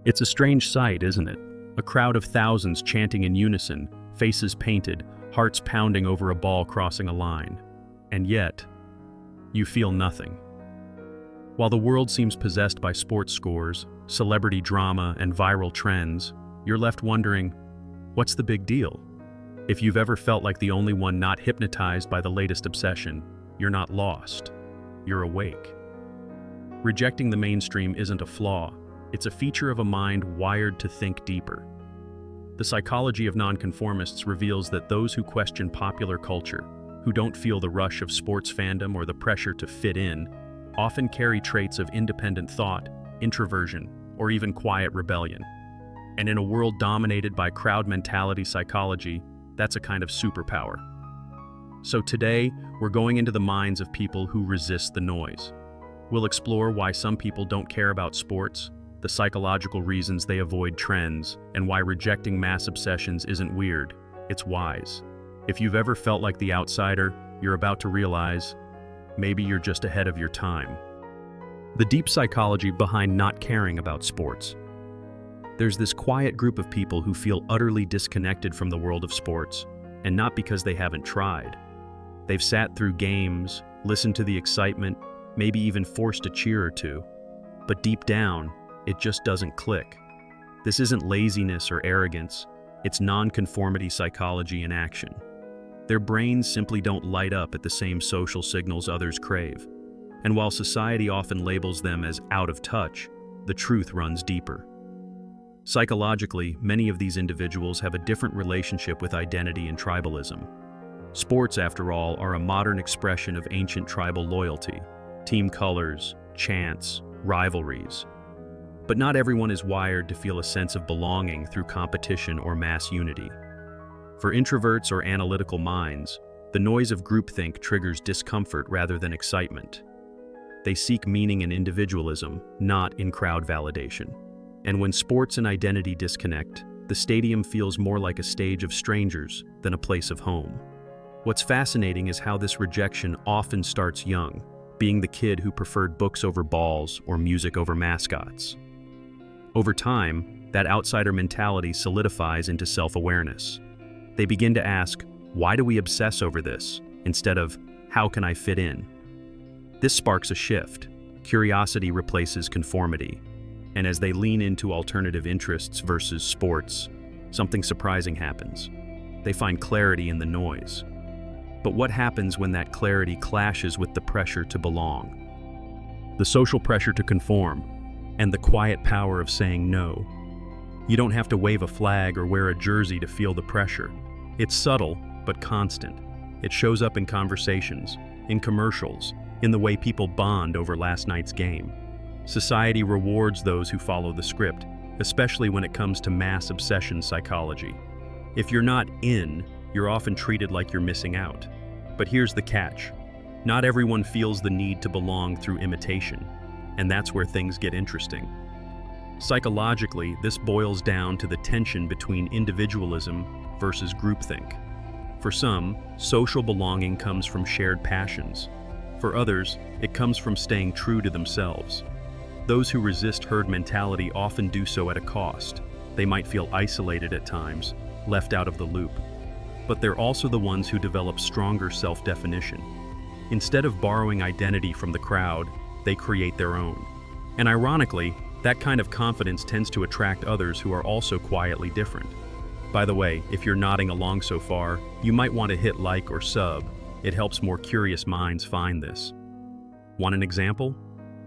It's a strange sight, isn't it? A crowd of thousands chanting in unison, faces painted, hearts pounding over a ball crossing a line. And yet, you feel nothing. While the world seems possessed by sports scores, celebrity drama, and viral trends, you're left wondering, what's the big deal? If you've ever felt like the only one not hypnotized by the latest obsession, you're not lost. You're awake. Rejecting the mainstream isn't a flaw. It's a feature of a mind wired to think deeper. The psychology of nonconformists reveals that those who question popular culture, who don't feel the rush of sports fandom or the pressure to fit in, often carry traits of independent thought, introversion, or even quiet rebellion. And in a world dominated by crowd mentality psychology, that's a kind of superpower. So today, we're going into the minds of people who resist the noise. We'll explore why some people don't care about sports, the psychological reasons they avoid trends, and why rejecting mass obsessions isn't weird, it's wise. If you've ever felt like the outsider, you're about to realize, maybe you're just ahead of your time. The deep psychology behind not caring about sports. There's this quiet group of people who feel utterly disconnected from the world of sports, and not because they haven't tried. They've sat through games, listened to the excitement, maybe even forced a cheer or two. But deep down, it just doesn't click. This isn't laziness or arrogance, it's nonconformity psychology in action. Their brains simply don't light up at the same social signals others crave. And while society often labels them as out of touch, the truth runs deeper. Psychologically, many of these individuals have a different relationship with identity and tribalism. Sports, after all, are a modern expression of ancient tribal loyalty, team colors, chants, rivalries. But not everyone is wired to feel a sense of belonging through competition or mass unity. For introverts or analytical minds, the noise of groupthink triggers discomfort rather than excitement. They seek meaning in individualism, not in crowd validation. And when sports and identity disconnect, the stadium feels more like a stage of strangers than a place of home. What's fascinating is how this rejection often starts young, being the kid who preferred books over balls or music over mascots. Over time, that outsider mentality solidifies into self-awareness. They begin to ask, why do we obsess over this, instead of, how can I fit in? This sparks a shift. Curiosity replaces conformity. And as they lean into alternative interests versus sports, something surprising happens. They find clarity in the noise. But what happens when that clarity clashes with the pressure to belong? The social pressure to conform, and the quiet power of saying no. You don't have to wave a flag or wear a jersey to feel the pressure. It's subtle, but constant. It shows up in conversations, in commercials, in the way people bond over last night's game. Society rewards those who follow the script, especially when it comes to mass obsession psychology. If you're not in, you're often treated like you're missing out. But here's the catch. Not everyone feels the need to belong through imitation, and that's where things get interesting. Psychologically, this boils down to the tension between individualism versus groupthink. For some, social belonging comes from shared passions. For others, it comes from staying true to themselves. Those who resist herd mentality often do so at a cost. They might feel isolated at times, left out of the loop. But they're also the ones who develop stronger self-definition. Instead of borrowing identity from the crowd, they create their own. And ironically, that kind of confidence tends to attract others who are also quietly different. By the way, if you're nodding along so far, you might want to hit like or sub. It helps more curious minds find this. Want an example?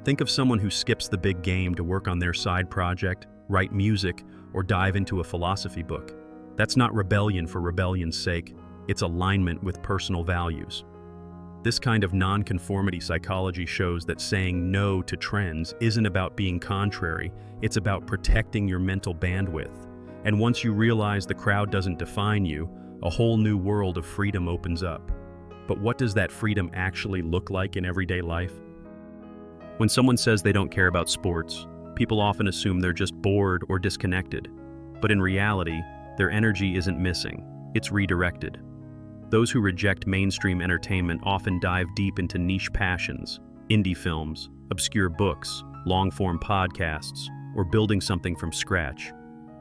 Think of someone who skips the big game to work on their side project, write music, or dive into a philosophy book. That's not rebellion for rebellion's sake, it's alignment with personal values. This kind of nonconformity psychology shows that saying no to trends isn't about being contrary, it's about protecting your mental bandwidth. And once you realize the crowd doesn't define you, a whole new world of freedom opens up. But what does that freedom actually look like in everyday life? When someone says they don't care about sports, people often assume they're just bored or disconnected. But in reality, their energy isn't missing, it's redirected. Those who reject mainstream entertainment often dive deep into niche passions, indie films, obscure books, long-form podcasts, or building something from scratch.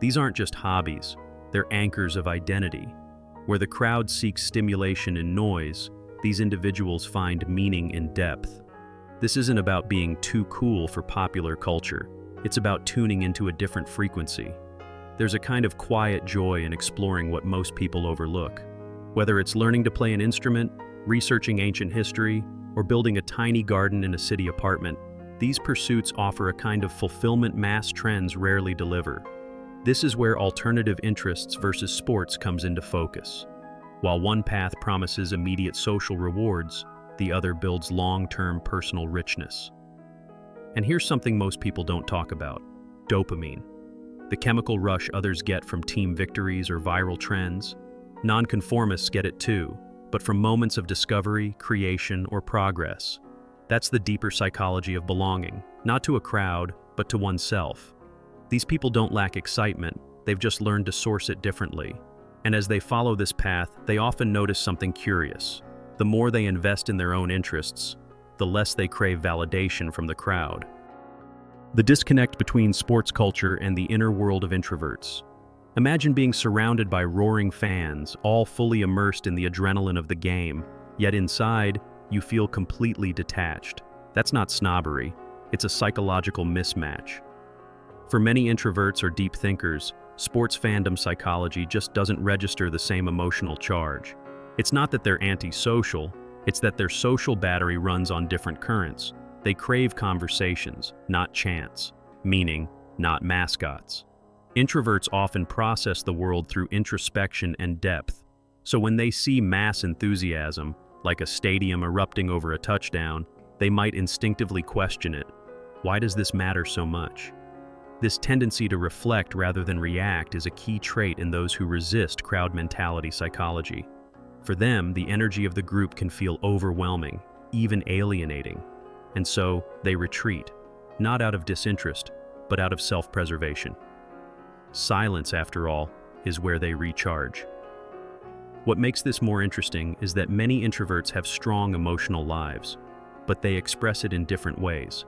These aren't just hobbies, they're anchors of identity. Where the crowd seeks stimulation in noise, these individuals find meaning in depth. This isn't about being too cool for popular culture. It's about tuning into a different frequency. There's a kind of quiet joy in exploring what most people overlook. Whether it's learning to play an instrument, researching ancient history, or building a tiny garden in a city apartment, these pursuits offer a kind of fulfillment mass trends rarely deliver. This is where alternative interests versus sports comes into focus. While one path promises immediate social rewards, the other builds long-term personal richness. And here's something most people don't talk about: dopamine. The chemical rush others get from team victories or viral trends. Nonconformists get it too, but from moments of discovery, creation, or progress. That's the deeper psychology of belonging, not to a crowd, but to oneself. These people don't lack excitement, they've just learned to source it differently. And as they follow this path, they often notice something curious. The more they invest in their own interests, the less they crave validation from the crowd. The disconnect between sports culture and the inner world of introverts. Imagine being surrounded by roaring fans, all fully immersed in the adrenaline of the game, yet inside, you feel completely detached. That's not snobbery, it's a psychological mismatch. For many introverts or deep thinkers, sports fandom psychology just doesn't register the same emotional charge. It's not that they're antisocial, it's that their social battery runs on different currents. They crave conversations, not chants, meaning, not mascots. Introverts often process the world through introspection and depth, so when they see mass enthusiasm, like a stadium erupting over a touchdown, they might instinctively question it. Why does this matter so much? This tendency to reflect rather than react is a key trait in those who resist crowd mentality psychology. For them, the energy of the group can feel overwhelming, even alienating, and so they retreat, not out of disinterest, but out of self-preservation. Silence, after all, is where they recharge. What makes this more interesting is that many introverts have strong emotional lives, but they express it in different ways.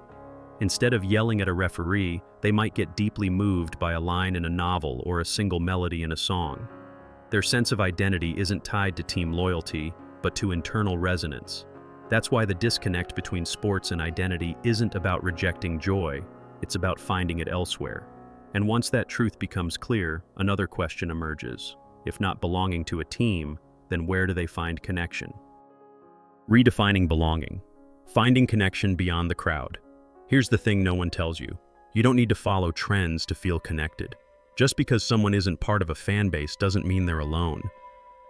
Instead of yelling at a referee, they might get deeply moved by a line in a novel or a single melody in a song. Their sense of identity isn't tied to team loyalty, but to internal resonance. That's why the disconnect between sports and identity isn't about rejecting joy, it's about finding it elsewhere. And once that truth becomes clear, another question emerges. If not belonging to a team, then where do they find connection? Redefining belonging. Finding connection beyond the crowd. Here's the thing no one tells you. You don't need to follow trends to feel connected. Just because someone isn't part of a fan base doesn't mean they're alone.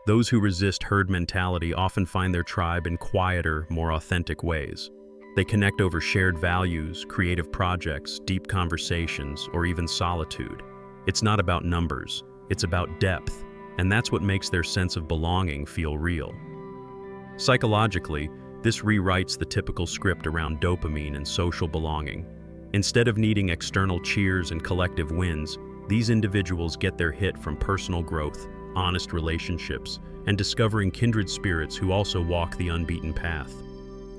Those who resist herd mentality often find their tribe in quieter, more authentic ways. They connect over shared values, creative projects, deep conversations, or even solitude. It's not about numbers, it's about depth, and that's what makes their sense of belonging feel real. Psychologically, this rewrites the typical script around dopamine and social belonging. Instead of needing external cheers and collective wins, these individuals get their hit from personal growth, honest relationships, and discovering kindred spirits who also walk the unbeaten path.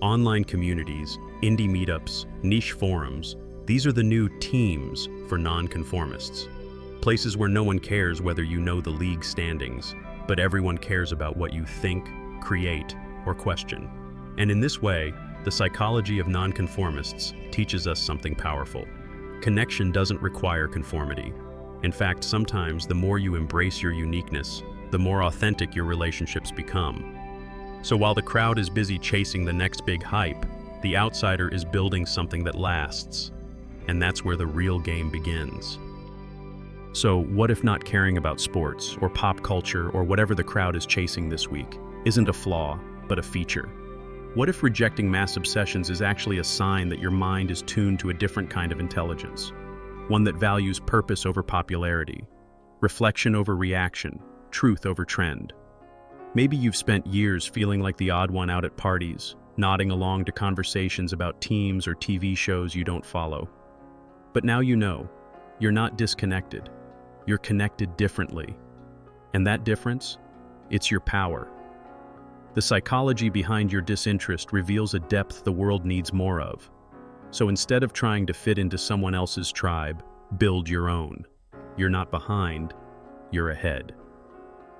Online communities, indie meetups, niche forums, these are the new teams for nonconformists. Places where no one cares whether you know the league standings, but everyone cares about what you think, create, or question. And in this way, the psychology of nonconformists teaches us something powerful. Connection doesn't require conformity. In fact, sometimes the more you embrace your uniqueness, the more authentic your relationships become. So while the crowd is busy chasing the next big hype, the outsider is building something that lasts. And that's where the real game begins. So what if not caring about sports or pop culture or whatever the crowd is chasing this week isn't a flaw, but a feature? What if rejecting mass obsessions is actually a sign that your mind is tuned to a different kind of intelligence? One that values purpose over popularity, reflection over reaction, truth over trend. Maybe you've spent years feeling like the odd one out at parties, nodding along to conversations about teams or TV shows you don't follow. But now you know, you're not disconnected. You're connected differently. And that difference? It's your power. The psychology behind your disinterest reveals a depth the world needs more of. So instead of trying to fit into someone else's tribe, Build your own. You're not behind, you're ahead.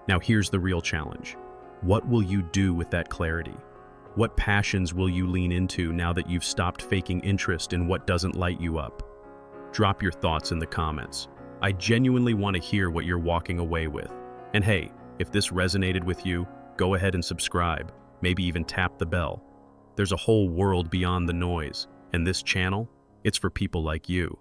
Now here's the real challenge. What will you do with that clarity? What passions will you lean into now that you've stopped faking interest in what doesn't light you up? Drop your thoughts in the comments. I genuinely want to hear what you're walking away with. And hey, if this resonated with you, go ahead and subscribe, maybe even tap the bell. There's a whole world beyond the noise, and this channel, it's for people like you.